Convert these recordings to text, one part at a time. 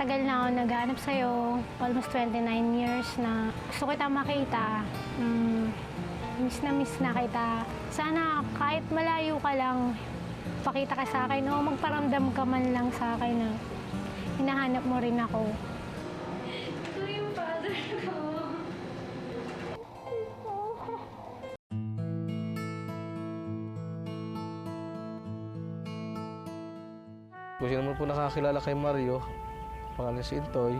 matagal na ako naghanap sa'yo. Almost 29 years na gusto kita makita. Miss na kita. Sana kahit malayo ka lang, pakita ka sa akin o magparamdam ka man lang sa akin na hinahanap mo rin ako. Ito yung father ko. Kung sino man po nakakilala kay Mario, pangalan si Intoy,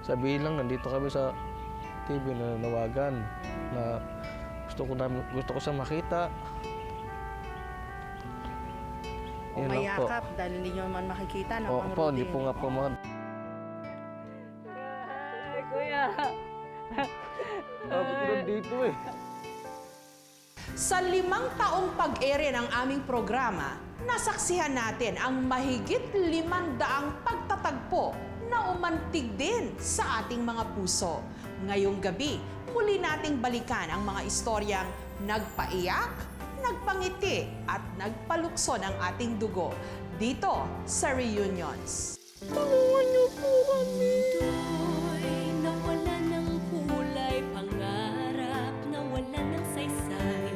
sabihin lang nandito kami sa TV na nawagan na gusto ko siya makita. O mayakap dahil hindi nyo man makikita ng Oo po, hindi po nga po mga... Ay, kuya. Dapat ko nandito eh. Sa 5 taong pag-ere ng aming programa, nasaksihan natin ang mahigit 500 pagtatagpo na umantig din sa ating mga puso. Ngayong gabi, muli nating balikan ang mga istoryang nagpaiyak, nagpangiti at nagpalukso ng ating dugo dito sa Reunions. Tulungan niyo po kami. Nawala ng kulay, pangarap, nawala ng saysay,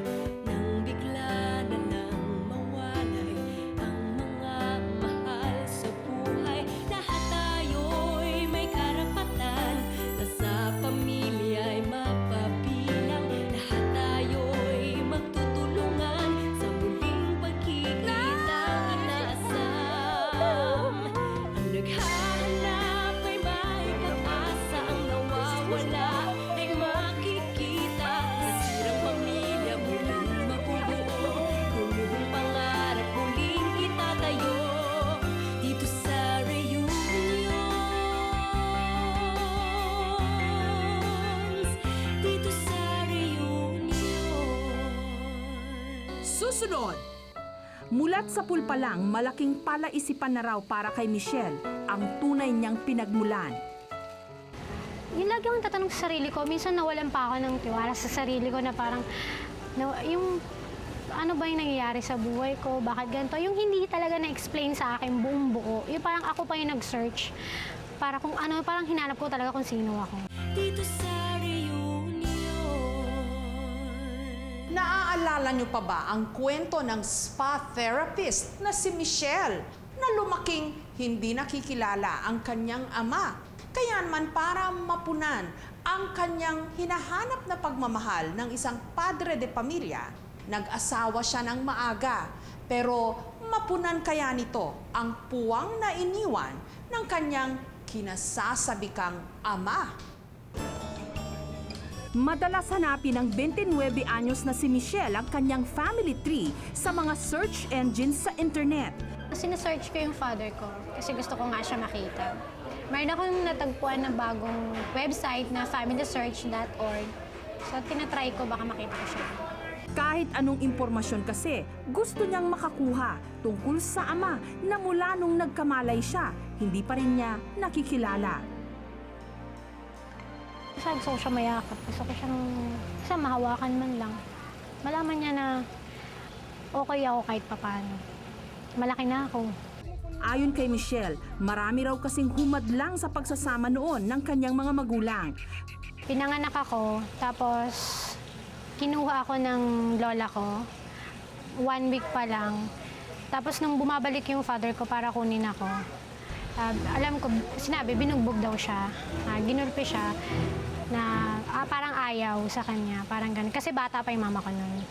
nang bigla na lang mawalay ang mga mahal sa buhay. Lahat tayo'y may karapatan na sa pamilya'y mapabilang. Lahat tayo'y magtutulungan sa muling pagkikita inaasam. Ang naghahanap ay may pag-asa, ang nawawala ay makikita. Nasirang pamilya muling mabubuo, gumuhong pangarap muling itatayo dito sa Reunions. Dito sa Reunions. Susunod! Mulat sa pulpa lang, malaking palaisipan na raw para kay Michelle ang tunay niyang pinagmulan. Yung lagi akong tatanong sa sarili ko, minsan nawalan pa ako ng tiwala sa sarili ko na parang, yung ano ba yung nangyayari sa buhay ko, bakit ganito, yung hindi talaga na-explain sa akin buong buo, yung parang ako pa yung nag-search para kung ano, parang hinanap ko talaga kung sino ako. Dito sa Reunions. Naaalala niyo pa ba ang kwento ng spa therapist na si Michelle na lumaking hindi nakikilala ang kanyang ama? Kaya naman para mapunan ang kanyang hinahanap na pagmamahal ng isang padre de pamilya, nag-asawa siya ng maaga. Pero mapunan kaya nito ang puwang na iniwan ng kanyang kinasasabikang ama. Madalas hanapin ng 29 anyos na si Michelle ang kanyang family tree sa mga search engines sa internet. Sinesearch ko yung father ko kasi gusto ko nga siya makita. Mayroon akong natagpuan na bagong website na familysearch.org. So, tinatry ko baka makita ko siya. Kahit anong impormasyon kasi, gusto niyang makakuha tungkol sa ama na mula nung nagkamalay siya, hindi pa rin niya nakikilala. Gusto ko siya mayakap. Gusto ko siyang mahawakan man lang. Malaman niya na okay ako kahit papaano. Malaki na ako. Ayon kay Michelle, marami raw kasing humadlang sa pagsasama noon ng kanyang mga magulang. Pinanganak ako, tapos kinuha ako ng lola ko. 1 week pa lang. Tapos nung bumabalik yung father ko para kunin ako, alam ko, sinabi, binugbog daw siya. Ginulpi siya na parang ayaw sa kanya. Parang ganun. Kasi bata pa yung mama ko nun.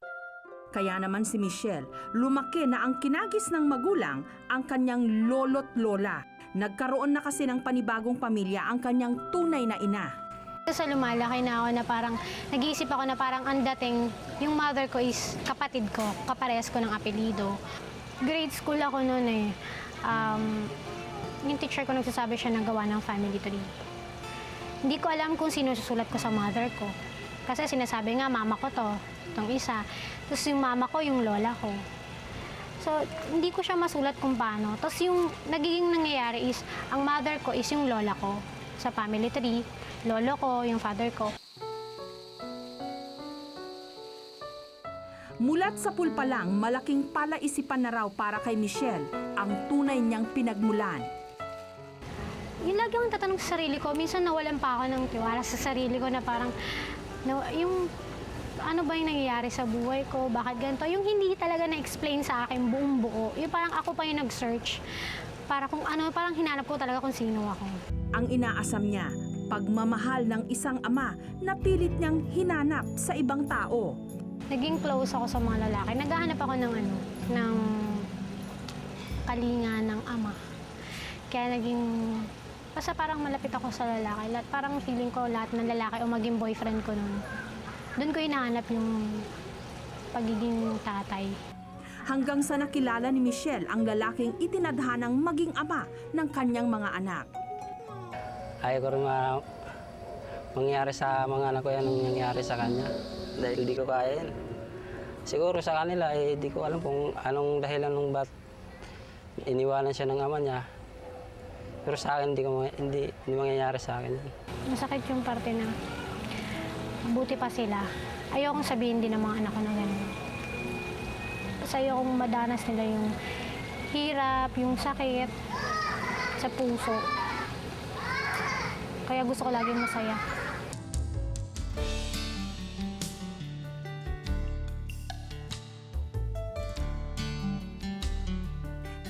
Kaya naman si Michelle, lumaki na ang kinagis ng magulang ang kanyang lolo't lola. Nagkaroon na kasi ng panibagong pamilya ang kanyang tunay na ina. Sa lumalaki na ako na parang, nag-iisip ako na parang ang dating, yung mother ko is kapatid ko, kaparehas ko ng apelido. Grade school ako noon eh. Yung teacher ko nagsasabi siya na gawa ng family tree. Hindi ko alam kung sino susulat ko sa mother ko. Kasi sinasabi nga, mama ko to, itong isa. Tapos yung mama ko, yung lola ko. So, hindi ko siya masulat kung paano. Tapos yung nagiging nangyayari is, ang mother ko is yung lola ko sa family tree. Lolo ko, yung father ko. Mulat sa pulpa lang, malaking palaisipan na raw para kay Michelle ang tunay niyang pinagmulan. Yung lagi akong tatanong sa sarili ko, minsan nawalan pa ako ng tiwala sa sarili ko na parang, yung ano ba yung nangyayari sa buhay ko, bakit ganito, yung hindi talaga na-explain sa akin buong buo, yung parang ako pa yung nag-search, para kung ano, parang hinanap ko talaga kung sino ako. Ang inaasam niya, pagmamahal ng isang ama na pilit niyang hinanap sa ibang tao. Naging close ako sa mga lalaki. Naghahanap ako ng kalinga ng ama. Kaya basta parang malapit ako sa lalaki. Parang feeling ko lahat ng lalaki o maging boyfriend ko noon. Doon ko hinahanap yung pagiging tatay. Hanggang sa nakilala ni Michelle ang lalaking itinadhanang maging ama ng kanyang mga anak. Ayaw ko rin mangyari sa mga anak ko yan ang nangyari sa kanya. Dahil di ko kaya yan. Siguro sa kanila, di ko alam kung anong dahilan nung ba't iniwanan siya ng ama niya. Pero sa akin, hindi mangyayari sa akin yan. Masakit yung parte na buti pa sila. Ayokong sabihin din ng mga anak ko na gano'n. Kasi ayokong madanas nila yung hirap, yung sakit sa puso. Kaya gusto ko laging masaya.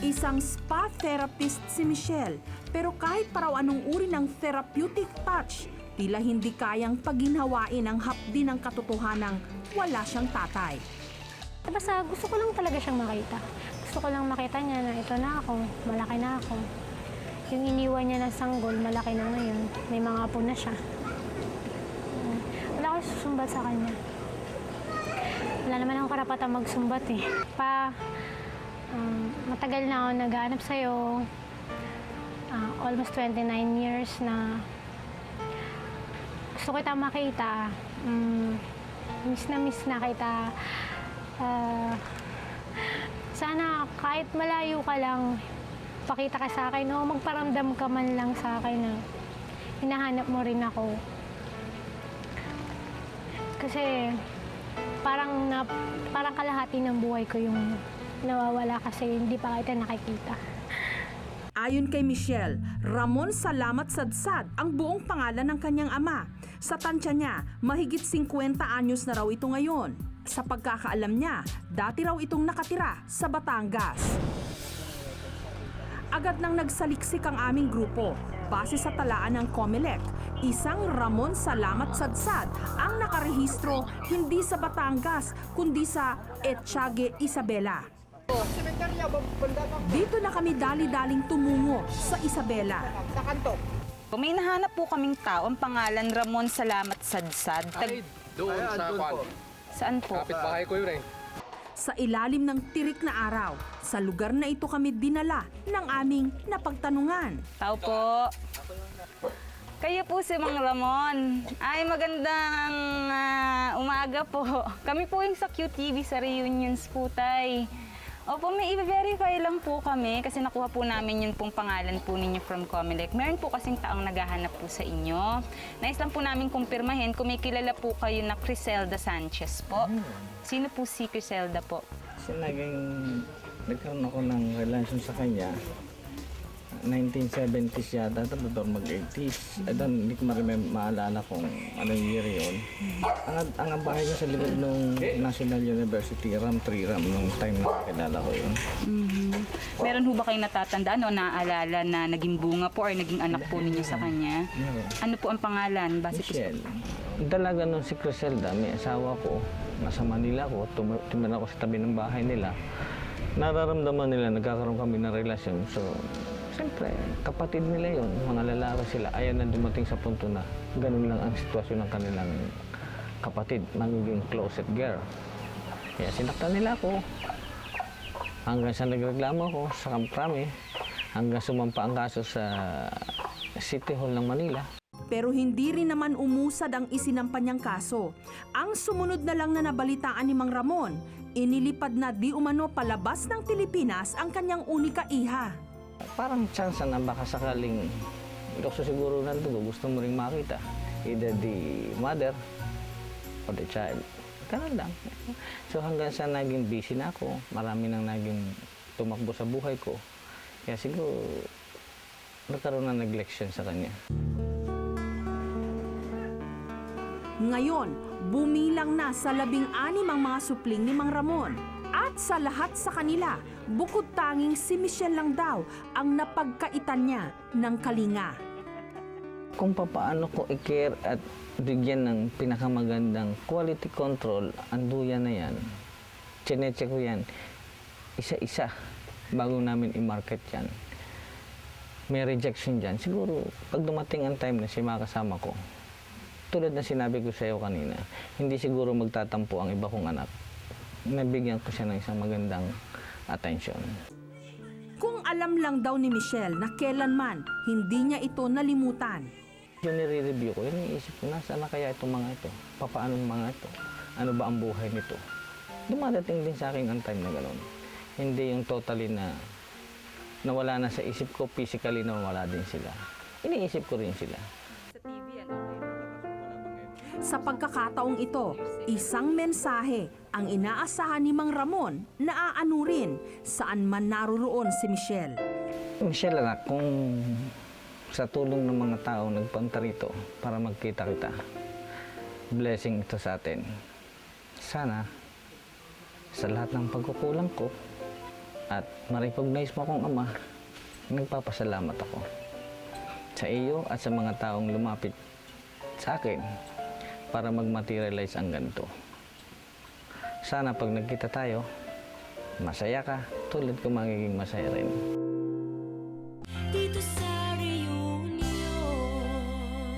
Isang spa therapist si Michelle, pero kahit paraw anong uri ng therapeutic touch, tila hindi kayang paginhawain ang hapdi ng katotohanang wala siyang tatay. Basta gusto ko lang talaga siyang makita. Gusto ko lang makita niya na ito na ako, malaki na ako. Yung iniwan niya na sanggol, malaki na ngayon. May mga apo na siya. Wala akong susumbat sa kanya. Wala naman akong karapatan magsumbat eh. Matagal na ako naghahanap sa'yo. Almost 29 years na gusto kita makita. Miss na kita. Sana kahit malayo ka lang, pakita ka sa akin o magparamdam ka man lang sa akin na hinahanap mo rin ako. Kasi parang kalahati ng buhay ko yung nawawala kasi hindi pa kita nakikita. Ayon kay Michelle, Ramon Salamat Sadsad ang buong pangalan ng kanyang ama. Sa tansya niya, mahigit 50 anyos na raw ito ngayon. Sa pagkakaalam niya, dati raw itong nakatira sa Batangas. Agad nang nagsaliksik ang aming grupo. Base sa talaan ng COMELEC, isang Ramon Salamat Sadsad ang nakarehistro hindi sa Batangas, kundi sa Etxague, Isabela. Dito na kami dali-daling tumungo sa Isabela. May nahanap po kaming tao, ang pangalan Ramon Salamat Sadsad. Doon sa kwan. Saan po? Kapit-bahay ko yun eh. Sa ilalim ng tirik na araw, sa lugar na ito kami dinala ng aming napagtanungan. Tao po. Kayo po si Mang Ramon. Ay, magandang umaga po. Kami po yung sa QTV sa reunions po, tay. Opo, may i-verify lang po kami kasi nakuha po namin yun pong pangalan po ninyo from COMELEC. Meron po kasing taong naghahanap po sa inyo. Nais lang po namin kumpirmahin kung may kilala po kayo na Criselda Sanchez po. Sino po si Criselda po? Kasi nagkaroon ako ng relasyon sa kanya. 1970s yata, ito mag-80s. Hindi ko maalala kung anong year yun. Ang bahay niya sa likod ng National University, RAM 3 RAM, nung time na kilala ko yun. Meron ho ba kayo natatandaan o naaalala na naging bunga po or naging anak po ninyo sa kanya? Ano po ang pangalan? Base po sa... Michelle. Dalaga nung si Criselda, may asawa ko, nasa Manila ko, tumira ko sa tabi ng bahay nila. Nararamdaman nila, nagkakaroon kami ng relasyon. So, siyempre, kapatid nila yun, mga lalaki sila. Ayan na dumating sa punto na ganun lang ang sitwasyon ng kanilang kapatid, magiging closet girl. Kaya sinaktan nila ako. Hanggang sa nagreklamo ako sa Kamprame, hanggang sumampa ang kaso sa City Hall ng Manila. Pero hindi rin naman umusad ang isinampa niyang kaso. Ang sumunod na lang na nabalitaan ni Mang Ramon, inilipad na di umano palabas ng Pilipinas ang kanyang unika iha. Parang chance na baka sakaling gusto siguro nandoon, gusto mo ring makita. Either the mother or the child. Ganun lang. So hanggang sa naging busy na ako, marami nang naging tumakbo sa buhay ko. Kaya siguro nagkaroon ng neglection sa kanya. Ngayon, bumilang na sa 16 ang mga supling ni Mang Ramon. At sa lahat sa kanila, bukod tanging si Michelle lang daw ang napagkaitan niya ng kalinga. Kung papaano ko i-care at bigyan ng pinakamagandang quality control ang duyan na yan, chinecheck ko yan isa-isa bago namin i-market yan. May rejection dyan. Siguro, pag dumating ang time na si mga kasama ko, tulad na sinabi ko sa iyo kanina, hindi siguro magtatampo ang iba kong anak. Nabigyan ko siya ng isang magandang atensyon. Kung alam lang daw ni Michelle na kailanman hindi niya ito nalimutan. Yung nire-review ko, iniisip ko, nasaan na kaya itong mga ito? Papaano ang mga ito? Ano ba ang buhay nito? Dumadating din sa akin ang time na gano'n. Hindi yung totally na nawala na sa isip ko, physically nawala din sila. Iniisip ko rin sila. Sa pagkakataong ito, isang mensahe ang inaasahan ni Mang Ramon na aanurin saan man naroroon si Michelle. Michelle, anak, kung sa tulong ng mga tao nagpunta rito para magkita kita, blessing ito sa atin. Sana, sa lahat ng pagkukulang ko at ma-recognize mo akong ama, nagpapasalamat ako sa iyo at sa mga taong lumapit sa akin para mag-materialize ang ganito. Sana pag nagkita tayo, masaya ka, tulad ko magiging masaya rin. Dito sa reunion.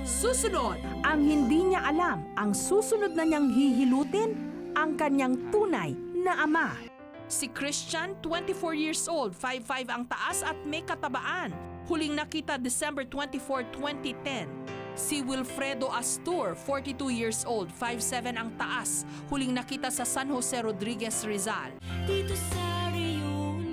Susunod, ang hindi niya alam, ang susunod na niyang hihilutin, ang kanyang tunay na ama. Si Christian, 24 years old, 5'5" ang taas at may katabaan. Huling nakita December 24, 2010. Si Wilfredo Astur, 42 years old, 5'7" ang taas. Huling nakita sa San Jose Rodriguez, Rizal. Dito sa reunion.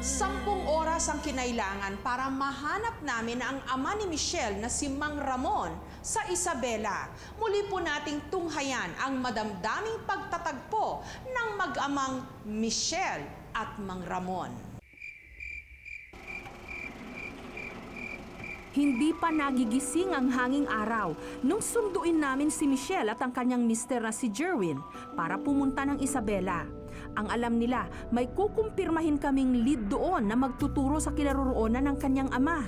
10 oras ang kinailangan para mahanap namin ang ama ni Michelle na si Mang Ramon sa Isabela. Muli po nating tunghayan ang madamdaming pagtatagpo ng mag-amang Michelle at Mang Ramon. Hindi pa nagigising ang hanging araw nung sunduin namin si Michelle at ang kanyang mister na si Jerwin para pumunta ng Isabela. Ang alam nila, may kukumpirmahin kaming lead doon na magtuturo sa kinaroroonan ng kanyang ama.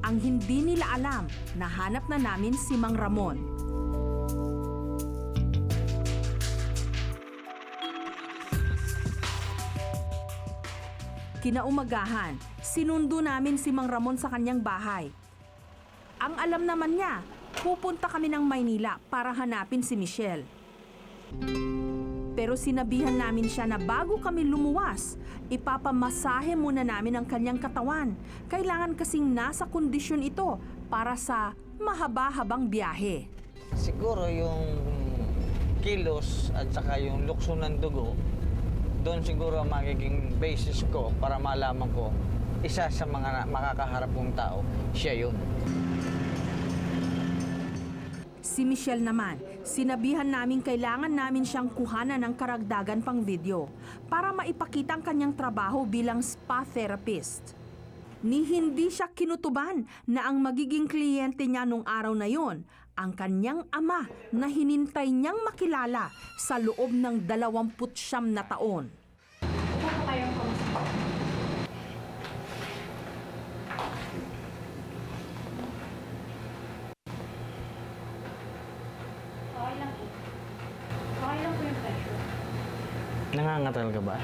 Ang hindi nila alam, nahanap na namin si Mang Ramon. Kinaumagahan, sinundo namin si Mang Ramon sa kanyang bahay. Ang alam naman niya, pupunta kami ng Maynila para hanapin si Michelle. Pero sinabihan namin siya na bago kami lumuwas, ipapamasahe muna namin ang kanyang katawan. Kailangan kasing nasa kondisyon ito para sa mahaba-habang biyahe. Siguro yung kilos at saka yung lukso ng dugo, doon siguro ang magiging basis ko para malaman ko isa sa mga makakaharap kong tao, siya yun. Si Michelle naman, sinabihan namin kailangan namin siyang kuhanan ng karagdagan pang video para maipakita ang kanyang trabaho bilang spa therapist. Ni hindi siya kinutuban na ang magiging kliyente niya nung araw na yon, ang kanyang ama na hinintay niyang makilala sa loob ng 29 na taon. Upo po kayong kamusta. Okay lang po. Okay lang po yung pressure. Nangangatal ka ba?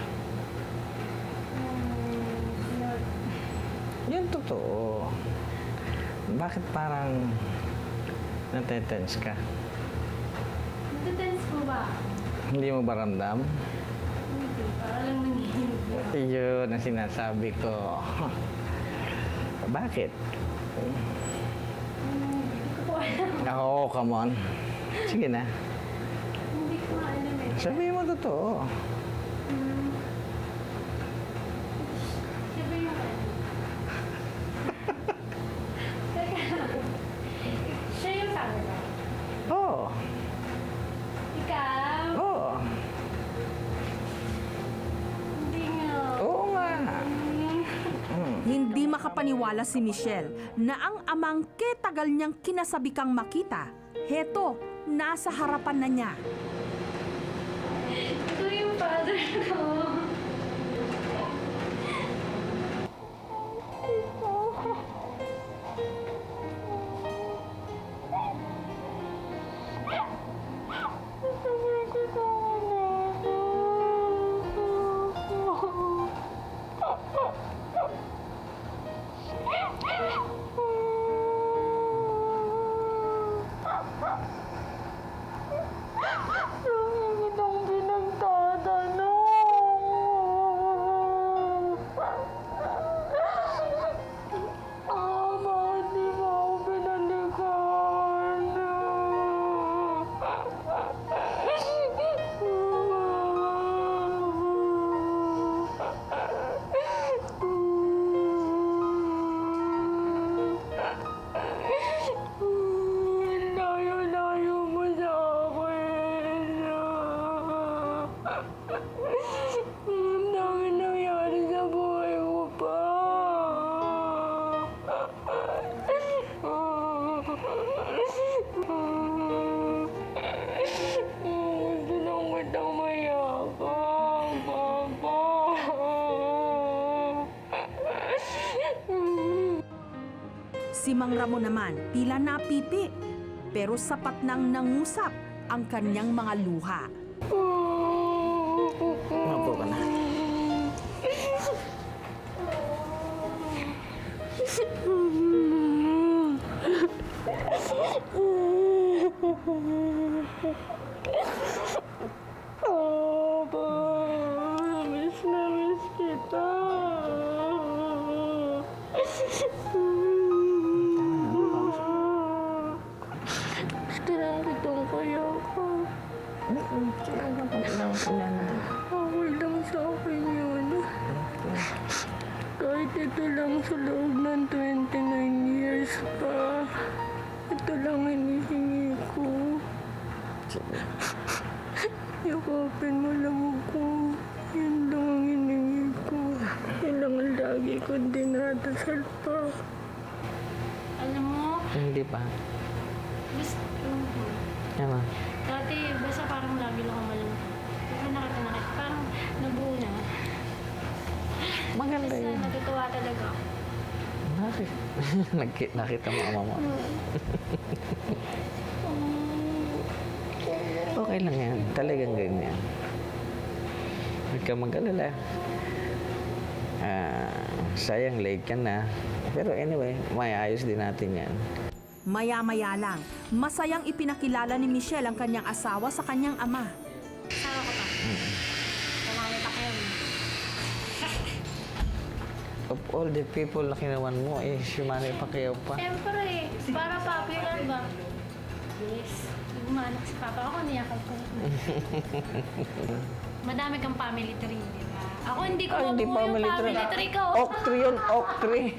Yun totoo. Bakit parang natetense ka? Nagtatense po ba? Hindi mo ba ramdam? Hindi. Para lang nangihinig po. Yun ang sinasabi ko. Bakit? Hindi ko po alam. Oo, come on. Sige na. Hindi ko alam eh. Sabihin mo totoo. Siya ba yung ano? Teka lang. Siya yung camera. Oo. Ikaw? Oo. Hindi nga. Oo nga. Hindi makapanipaniwala makapaniwala si Michelle na ang amang ketagal niyang kinasabikang makita, heto, nasa harapan na niya. Ito yung father ko. Si Mang Ramon naman tila napipi, pero sapat nang nangusap ang kanyang mga luha. Mapo ka na. Miss na miss kita. Gusto lang kitang kaya ka. Awal lang sa akin yun. Kahit ito lang sa loob ng 29 years pa. Ito lang hinihingi ko. Yakapin mo lang ako. Yan lang ang hiningi ko. Yan lang ang lagi kong dinadasal pa. Alam mo, Hindi pa. basta, Yan dati basta parang lagi lang ako malungkot. Pero nakita, parang nabuo na. Maganda Basta yun. natutuwa talaga ako. Nakita mo ang mama. Okay lang yan. Talagang ganyan. Huwag ka mag-alala. Sayang late ka na. Pero anyway, may ayos din natin yan. Maya-maya lang, masayang ipinakilala ni Michelle ang kanyang asawa sa kanyang ama. Asawa ko pa. Pumamit pa kayo. Of all the people na kinawan mo, si Manny Pacquiao pa. Siyempre, para popular ba? Yes. Gumanak si Papa ako, niyakap ko. Madami kang family tree, di ba? Ako hindi ko Hindi mabuo yung family family tree. tree ko. Oak tree yun, oak tree.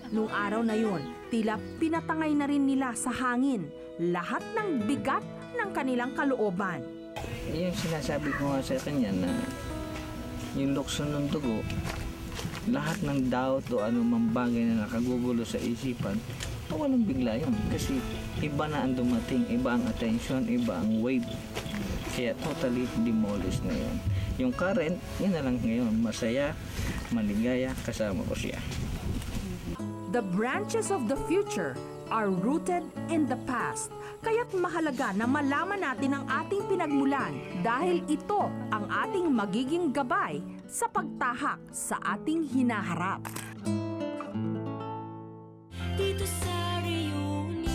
Nung araw na yun, tila pinatangay na rin nila sa hangin lahat ng bigat ng kanilang kalooban. Yung sinasabi ko nga sa kanya na yung lukso ng dugo, lahat ng doubt o anumang bagay na nakagugulo sa isipan, walang bigla yun. Kasi iba na ang dumating, iba ang attention, iba ang wave. Kaya totally demolished na yun. Yung current, yun na lang ngayon. Masaya, maligaya, kasama ko siya. The branches of the future are rooted in the past. Kaya't mahalaga na malaman natin ang ating pinagmulan dahil ito ang ating magiging gabay sa pagtahak sa ating hinaharap. Dito sa reunion.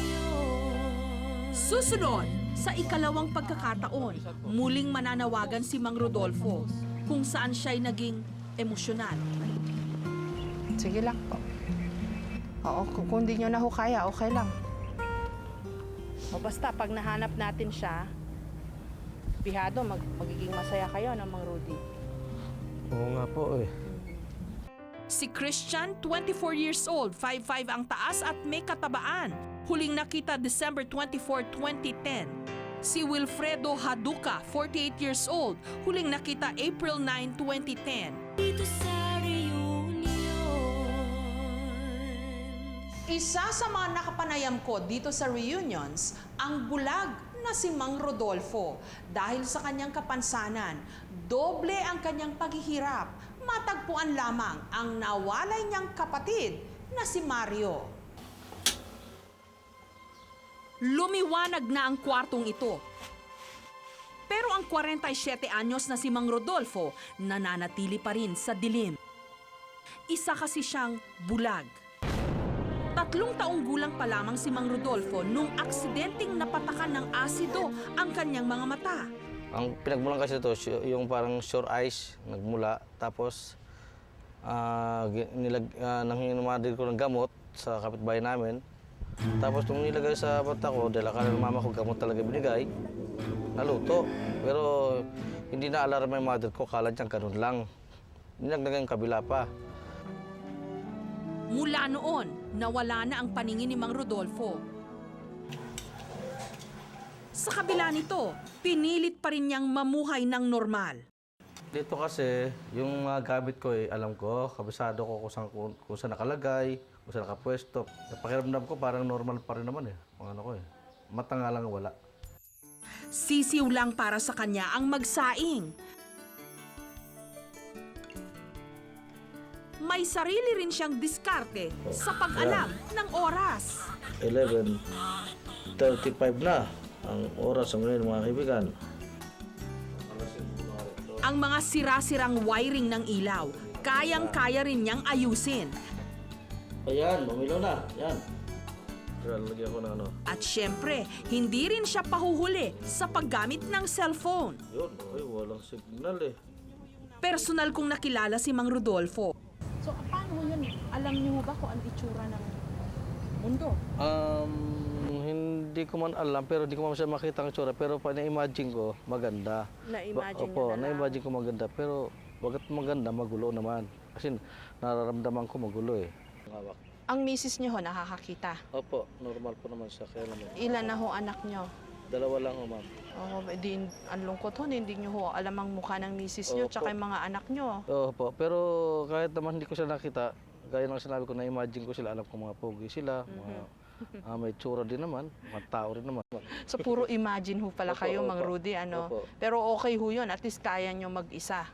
Susunod, sa ikalawang pagkakataon, muling mananawagan si Mang Rodolfo kung saan siya'y naging emosyonal. Sige lang po. Oo, kung di nyo na ho kaya, okay lang. O basta, pag nahanap natin siya, bihado, magiging masaya kayo, no, Mang Rudy? Oo nga po eh. Si Christian, 24 years old, 5'5" ang taas at may katabaan. Huling nakita December 24, 2010. Si Wilfredo Haduka, 48 years old, huling nakita April 9, 2010. Dito sa reunion. Isa sa mga nakapanayam ko dito sa reunions, ang bulag na si Mang Rodolfo. Dahil sa kanyang kapansanan, doble ang kanyang paghihirap. Matagpuan lamang ang nawalay niyang kapatid na si Mario. Lumiwanag na ang kwartong ito. Pero ang 47 anyos na si Mang Rodolfo nananatili pa rin sa dilim. Isa kasi siyang bulag. 3 taong gulang pa lamang si Mang Rodolfo nung aksidenteng napatakan ng asido ang kanyang mga mata. Ang pinagmulan kasi ito, yung parang sore eyes, nagmula. Tapos, nanginumagin ko ng gamot sa kapitbahay namin. Tapos, nung nilagay sa mata ko, dahil akala ng mama ko gamot talaga binigay, naluto. Pero, hindi na alarm yung mother ko, kala niya ganun lang. Nilagay yung kabila pa. Mula noon, nawala na ang paningin ni Mang Rodolfo. Sa kabila nito, pinilit pa rin niyang mamuhay ng normal. Dito kasi, yung mga gamit ko alam ko, kabisado ko kung saan nakalagay, kung saan nakapwesto. Pakiramdam ko parang normal pa rin naman mga ano ko Mata nga lang wala. Sisiw lang para sa kanya ang magsaing. May sarili rin siyang diskarte sa pag-alam ng oras. 11:35 na ang oras ngayon mga kaibigan. Ang mga sira-sirang wiring ng ilaw, kayang-kaya rin niyang ayusin. Ayan, umilaw na. Yan. Lalagyan ko na ano. At syempre, hindi rin siya pahuhuli sa paggamit ng cellphone. Yun, walang signal Personal kong nakilala si Mang Rodolfo. So, paano yun? Alam niyo ba kung ang itsura ng mundo? Hindi ko man alam, pero hindi ko man siya makita ang tsura. Pero na-imagine ko, maganda. Na-imagine Opo, niyo na lang? na-imagine ko maganda. Pero bagat maganda, magulo naman. Kasi nararamdaman ko magulo Hawak. Ang misis niyo ho, nakakakita. Opo, normal po naman siya. Kaya naman. Ilan na ho anak niyo? 2 lang ma'am. Oh, ang lungkot ho, hindi niyo ho alam ang mukha ng misis niyo Opo. tsaka yung mga anak niyo. Opo, pero kahit naman hindi ko siya nakita, gaya ng sinabi ko, na-imagine ko sila, alam ko mga pogi sila, mga may tsura din naman, mga tao rin naman. So puro imagine ho pala Opo, kayo, opo. Mang Rudy, ano? Opo. Pero okay ho yun, at least kaya niyo mag-isa.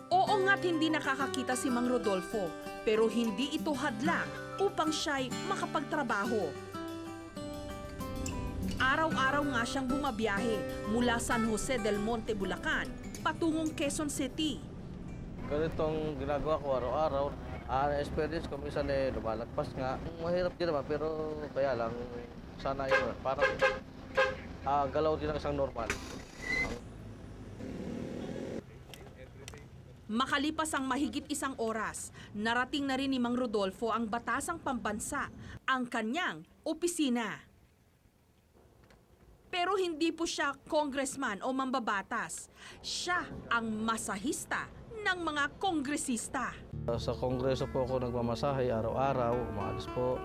Oo nga't hindi nakakakita si Mang Rodolfo, pero hindi ito hadlang upang siya'y makapagtrabaho. Araw-araw nga siyang bumabiyahe mula San Jose del Monte, Bulacan, patungong Quezon City. Ganitong ginagawa ko araw-araw. Na-experience ko minsan lumalagpas nga. Mahirap din naman, pero kaya lang, sana yun. Parang galaw din ang isang normal. Makalipas ang mahigit 1 oras, narating na rin ni Mang Rodolfo ang batasang pambansa, ang kanyang opisina. Pero hindi po siya congressman o mambabatas. Siya ang masahista ng mga kongresista. Sa kongreso po ako nagmamasahe araw-araw, umaalis po.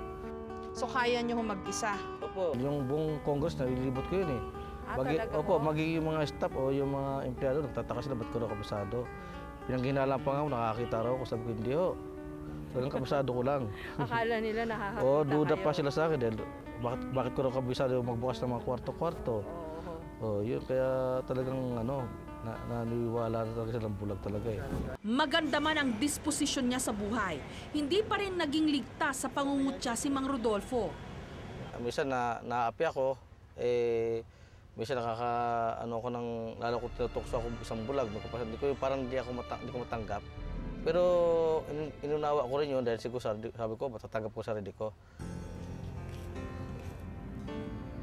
So kaya niyo ho mag-isa. Opo. Yung buong kongres, nalilibot ko yun Talaga Opo, ho? magiging mga staff o yung mga empleyado, nagtataka sila, ba't ko na kabisado? Pinangginalan pa nga ako, nakakita raw ako, sabi ko, hindi ho. Talagang kabisado ko lang. Akala nila nakakakita Oo, duda kayo. pa sila sa akin dahil bakit ko raw kabisado magbukas ng mga kwarto-kwarto. Yun, kaya talagang naniwala na talaga silang bulag talaga Maganda man ang disposisyon niya sa buhay, hindi pa rin naging ligtas sa pangungutya si Mang Rodolfo. Minsan naapi ako, minsan ko lalo ko tinutokso ako isang bulag. Hindi ko parang hindi ko matanggap. Pero inunawa ko rin yun dahil siguro sabi ko, matatanggap ko sarili ko.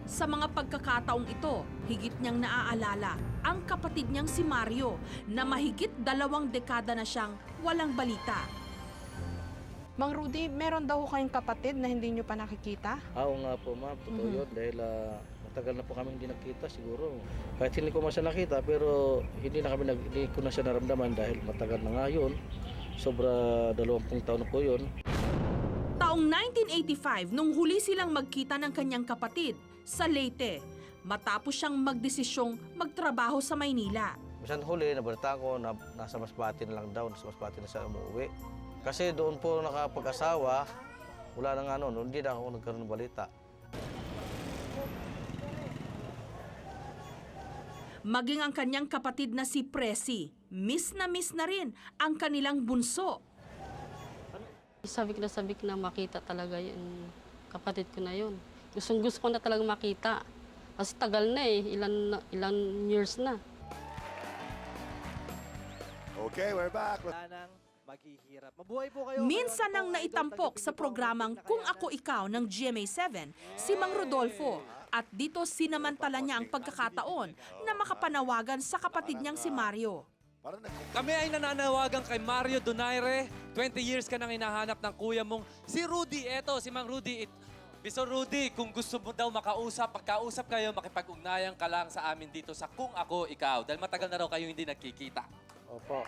Sa mga pagkakataong ito, higit niyang naaalala ang kapatid niyang si Mario na mahigit 2 dekada na siyang walang balita. Mang Rudy, meron daw ho kayong kapatid na hindi niyo pa nakikita? Oo nga po ma'am, totoo yun dahil matagal na po kami hindi nakita siguro. Kahit hindi ko man siya nakita pero hindi ko na siya naramdaman dahil matagal na nga yun. Sobra 20 taon na po yun. Taong 1985 nung huli silang magkita ng kanyang kapatid sa Leyte, matapos siyang magdesisyong magtrabaho sa Maynila. Minsan huli, nabalita ko na nasa Masbate na lang daw, nasa Masbate na siya umuwi. Kasi doon po nakapag-asawa, wala nang hindi na ako nagkaroon ng balita. Maging ang kanyang kapatid na si Presi, miss na rin ang kanilang bunso. Sabi ko na makita talaga yung kapatid ko na yun. Gusto ko na talaga makita. Kasi tagal na ilan years na. Okay, we're back. Maghihirap. Mabuhay po kayo. Minsan nang naitampok sa programang Kung Ako Ikaw ng GMA7 si Mang Rodolfo at dito sinamantala niya ang pagkakataon na makapanawagan sa kapatid niyang si Mario. Kami ay nananawagan kay Mario Donaire. 20 years ka nang hinahanap ng kuya mong si Rudy. Eto, si Mang Rudy. Mr. Rudy, kung gusto mo daw pagkausap kayo, makipag-ugnayan ka lang sa amin dito sa Kung Ako Ikaw. Dahil matagal na raw kayo hindi nagkikita. Opo.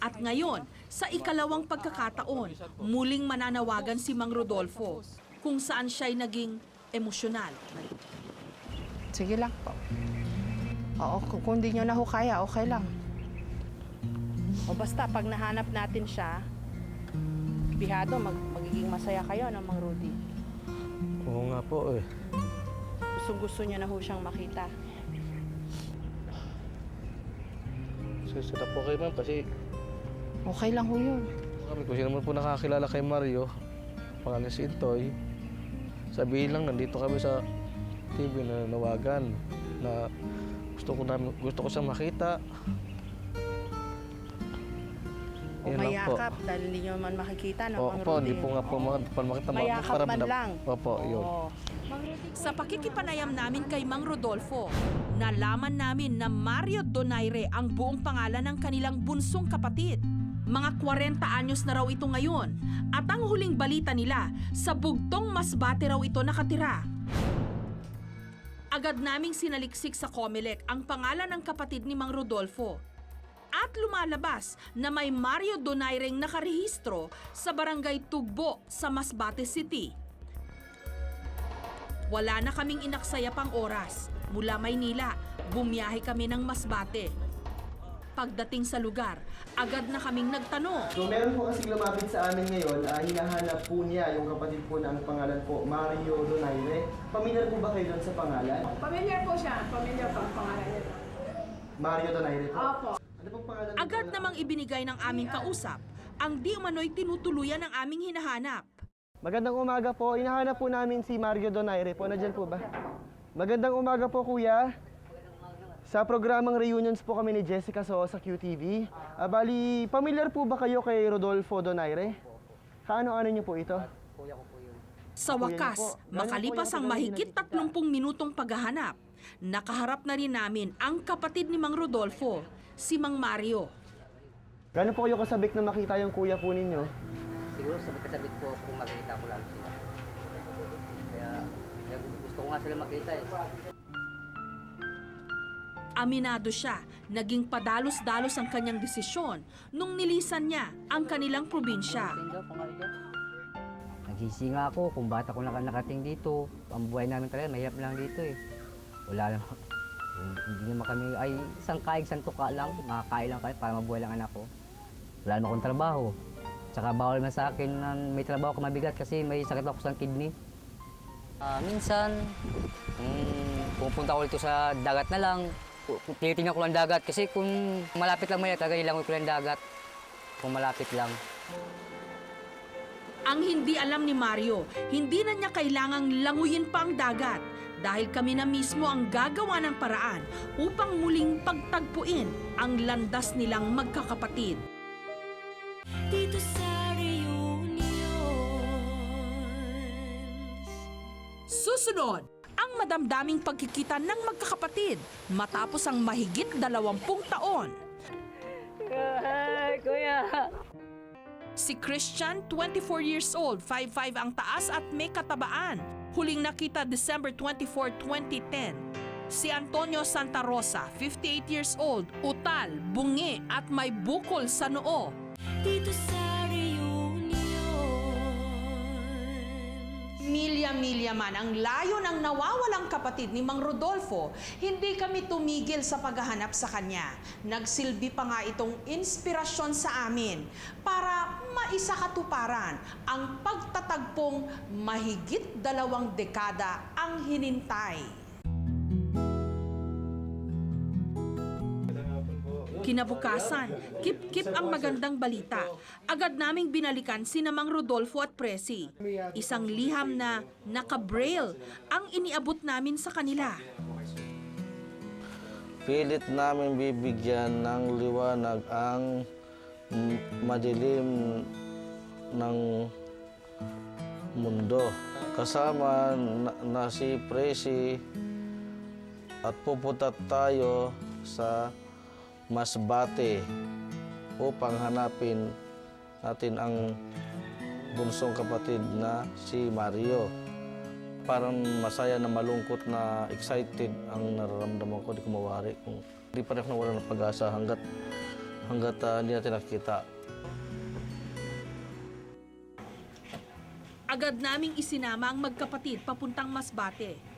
At ngayon, sa ikalawang pagkakataon, muling mananawagan si Mang Rodolfo kung saan siya'y naging emosyonal. Sige lang po. Oo, kung di nyo na ho kaya, okay lang. O basta, pag nahanap natin siya, bihado, magiging masaya kayo, no, Mang Rudy? Oo nga po eh. Gusto niya na ho siyang makita. Susita po kayo ma'am kasi Okay lang ho yun. kami kung sino man po nakakilala kay Mario, pangalan si Intoy, sabihin lang nandito kami sa TV na nawagan na gusto ko siyang makita. O mayakap dahil hindi nyo man makikita, no, Mang Opo, Rudy? hindi po nga po makita. Mayakap man lang. Opo, yun. Oo. Sa pakikipanayam namin kay Mang Rodolfo, nalaman namin na Mario Donaire ang buong pangalan ng kanilang bunsong kapatid. Mga 40 anyos na raw ito ngayon at ang huling balita nila, sa bugtong Masbate raw ito nakatira. Agad naming sinaliksik sa Comelec ang pangalan ng kapatid ni Mang Rodolfo. At lumalabas na may Mario Donaireng nakarehistro sa Barangay Tugbo sa Masbate City. Wala na kaming inaksaya pang oras. Mula Maynila, bumiyahe kami ng Masbate. Pagdating sa lugar, agad na kaming nagtanong. So meron po kasing lumapit sa amin ngayon, hinahanap po niya yung kapatid po na ang pangalan po, Mario Donaire. Pamilyar po ba kayo doon sa pangalan? Pamilyar po siya. Pamilyar po ang pangalan niya. Mario Donaire po? Opo. Ano pong pangalan? Agad namang ibinigay ng aming kausap ang di umano'y tinutuluyan ng aming hinahanap. Magandang umaga po. Hinahanap po namin si Mario Donaire po. Nandiyan po ba? Magandang umaga po, kuya. Sa programang Reunions po kami ni Jessica So sa QTV. Bali, pamilyar po ba kayo kay Rodolfo Donaire? Kaano-ano niyo po ito? Sa wakas, makalipas ang mahigit 30 minutong paghahanap, nakaharap na rin namin ang kapatid ni Mang Rodolfo, si Mang Mario. Gano'n po kayo kasabik na makita yung kuya po ninyo? Siguro sabit po kung makita ko lang sila. Kaya gusto ko nga sila makita eh. Aminado siya, naging padalos-dalos ang kanyang desisyon nung nilisan niya ang kanilang probinsya. Nagising nga ako kung bata ko lang nakating dito. Ang buhay namin talaga, mahirap lang dito eh. Wala lang. Hindi naman kami, ay isang kaig, isang tuka lang. Makakain lang kayo para mabuhay lang anak ko. Wala naman akong trabaho. Tsaka bawal man sa akin na may trabaho ko mabigat kasi may sakit ako sa kidney. Minsan, pupunta ko dito sa dagat na lang. Tinitingnan ko lang dagat kasi kung malapit lang talaga nilang ko lang dagat. Kung malapit lang. Ang hindi alam ni Mario, hindi na niya kailangang languyin pa ang dagat dahil kami na mismo ang gagawa ng paraan upang muling pagtagpuin ang landas nilang magkakapatid. Dito sa Reunions. Susunod, ang madamdaming pagkikita ng magkakapatid matapos ang mahigit 20 taon. Kuya! Si Christian, 24 years old, 5'5" ang taas at may katabaan. Huling nakita December 24, 2010. Si Antonio Santa Rosa, 58 years old, utal, bungi at may bukol sa noo. Dito sa Reunions. Milya-milya man ang layo ng nawawalang kapatid ni Mang Rodolfo, hindi kami tumigil sa paghahanap sa kanya. Nagsilbi pa nga itong inspirasyon sa amin para maisakatuparan ang pagtatagpong mahigit 2 dekada ang hinintay. Kinabukasan, kip-kip ang magandang balita. Agad naming binalikan sina Mang Rodolfo at Presi. Isang liham na naka-braille ang iniabot namin sa kanila. Pilit namin bibigyan ng liwanag ang madilim ng mundo. Kasama na si Presi at pupunta tayo sa Masbate upang hanapin natin ang bunsong kapatid na si Mario. Parang masaya na malungkot na excited ang nararamdaman ko, di ko mawari. Hindi pa rin ako nawala ng pag-asa hanggat hindi natin nakikita. Agad naming isinama ang magkapatid papuntang Masbate.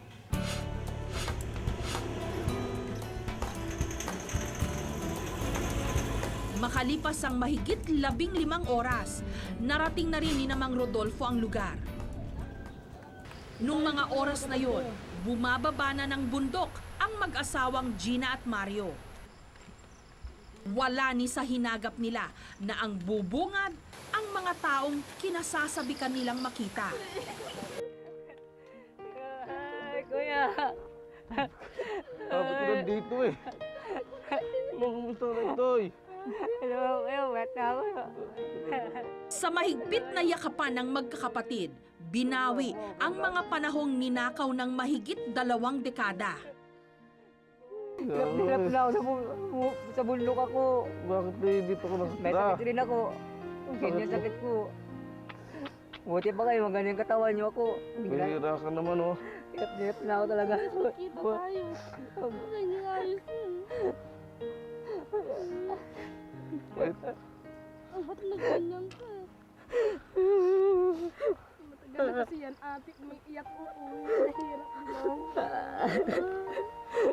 Makalipas ang mahigit 15 oras, narating na rin ni Mang Rodolfo ang lugar. Nung mga oras na yon, bumababa na ng bundok ang mag-asawang Gina at Mario. Wala ni sa hinagap nila na ang bubungad ang mga taong kinasasabikan nilang makita. Ay, kuya. Dapat ko nandito eh. Kumusta na ito eh? Hello, wet na ako. Sa mahigpit na yakapan ng magkakapatid, binawi ang mga panahong ninakaw ng mahigit 2 dekada. Hirap na ako sa bundok ako. Bakit dito ko May nakita? sakit rin ako. Ganyan sakit ko. Buti pa kayo, ganyan katawan niyo ako. Pahira ka naman oh. Hirap na ako talaga. Kita tayo. Ganyan ayos. Wait. Ba't nagganyan ka? Matagal na kasi yan, ate. May iyak ko. Nahirap lang.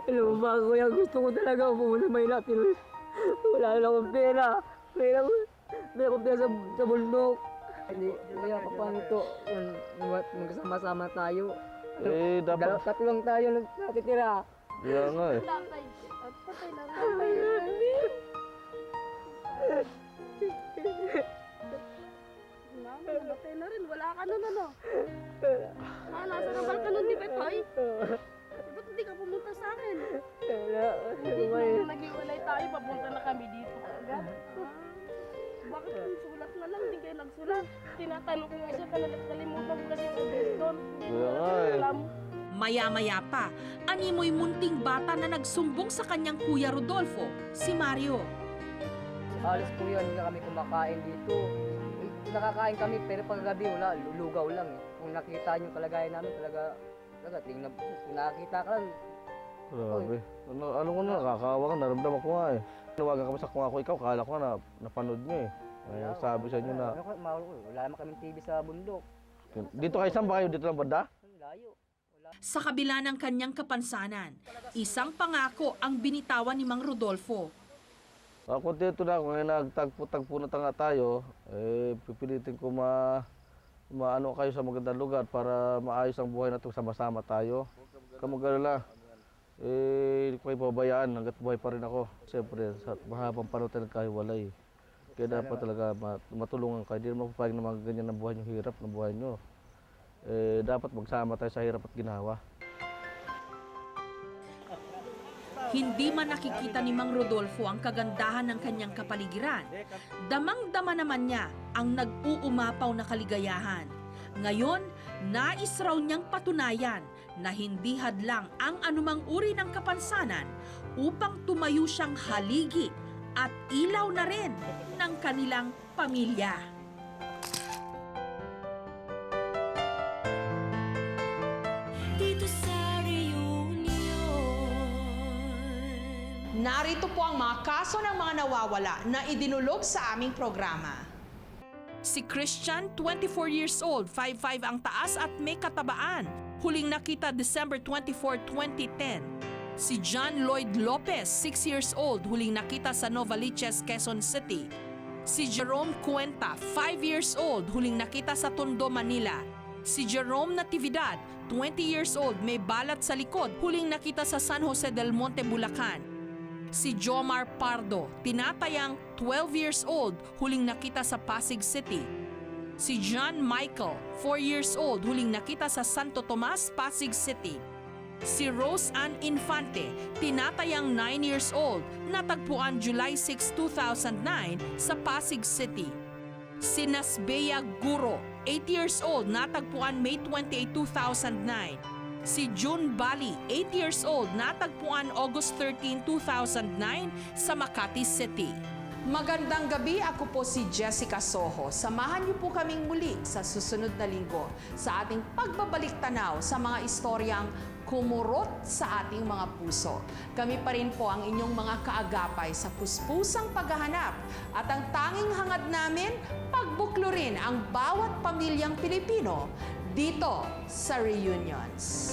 Alam mo ba, kuya, gusto ko talaga pumunta Maynila. Pero wala na akong pera. May akong pera sa bundok. Hindi, kaya paano ito? Magkasama-sama tayo. Dapat. Tatlong tayo natitira. Kaya nga eh. Patay. Patay na namin. Mama, nabatay na rin. Wala ka nun, ano? Nasa nabal ka nun, di ba, Toy? Ba't hindi ka pumunta sa akin? Hindi nung nag-iwalay tayo, papunta na kami dito agad. Bakit kung sulat na lang, hindi kayo nagsulat? Tinatanong ko nga siya, kalimutan ko kasi yung address doon. Kaya nga eh. Alam. Maya-maya pa, animoy munting bata na nagsumbong sa kanyang kuya Rodolfo, si Mario. Alas po yun, hindi na kami kumakain dito. Nakakain kami pero paggabi wala, lugaw lang eh. Kung nakita niyo kalagayan namin talaga tingnan, kung nakakita ka lang. Grabe. Ano ko na, nakakawa ka, naramdaman ko nga eh. Nawagan kami sa kung ako ikaw, kala ko na napanood niyo eh. Ay, sabi sa inyo na, Wala naman kaming TV sa bundok. dito kayo saan ba kayo? Dito lang banda? Layo. Sa kabila ng kanyang kapansanan, isang pangako ang binitawan ni Mang Rodolfo. Ako dito na, kung nagtagpo-tagpo na tanga tayo, pipilitin ko maano kayo sa magandang lugar para maayos ang buhay natin, sama-sama tayo. Kamag-alala, hindi ko kayo pabayaan hanggat buhay pa rin ako. Siyempre, sa mahabang panahon tayo nagkahiwalay. Kaya dapat talaga matulungan kayo. Hindi naman papayag na mga ganyan ang buhay nyo, hirap ng buhay nyo. Dapat magsama tayo sa hirap at ginawa. Hindi man nakikita ni Mang Rodolfo ang kagandahan ng kanyang kapaligiran, damang-dama naman niya ang nag-uumapaw na kaligayahan. Ngayon, nais raw niyang patunayan na hindi hadlang ang anumang uri ng kapansanan upang tumayo siyang haligi at ilaw na rin ng kanilang pamilya. Dito sa Narito po ang mga kaso ng mga nawawala na idinulog sa aming programa. Si Christian, 24 years old, 5'5" ang taas at may katabaan. Huling nakita December 24, 2010. Si John Lloyd Lopez, 6 years old, huling nakita sa Novaliches, Quezon City. Si Jerome Cuenta, 5 years old, huling nakita sa Tondo, Manila. Si Jerome Natividad, 20 years old, may balat sa likod, huling nakita sa San Jose del Monte, Bulacan. Si Jomar Pardo, tinatayang 12 years old, huling nakita sa Pasig City. Si John Michael, 4 years old, huling nakita sa Santo Tomas, Pasig City. Si Rose Ann Infante, tinatayang 9 years old, natagpuan July 6, 2009 sa Pasig City. Si Nasbea Guro, 8 years old, natagpuan May 28, 2009. Si June Bali, 8 years old, natagpuan August 13, 2009 sa Makati City. Magandang gabi, ako po si Jessica Soho. Samahan niyo po kaming muli sa susunod na linggo sa ating pagbabalik tanaw sa mga istoryang kumurot sa ating mga puso. Kami pa rin po ang inyong mga kaagapay sa puspusang paghahanap at ang tanging hangad namin, pagbuklurin ang bawat pamilyang Pilipino dito sa Reunions.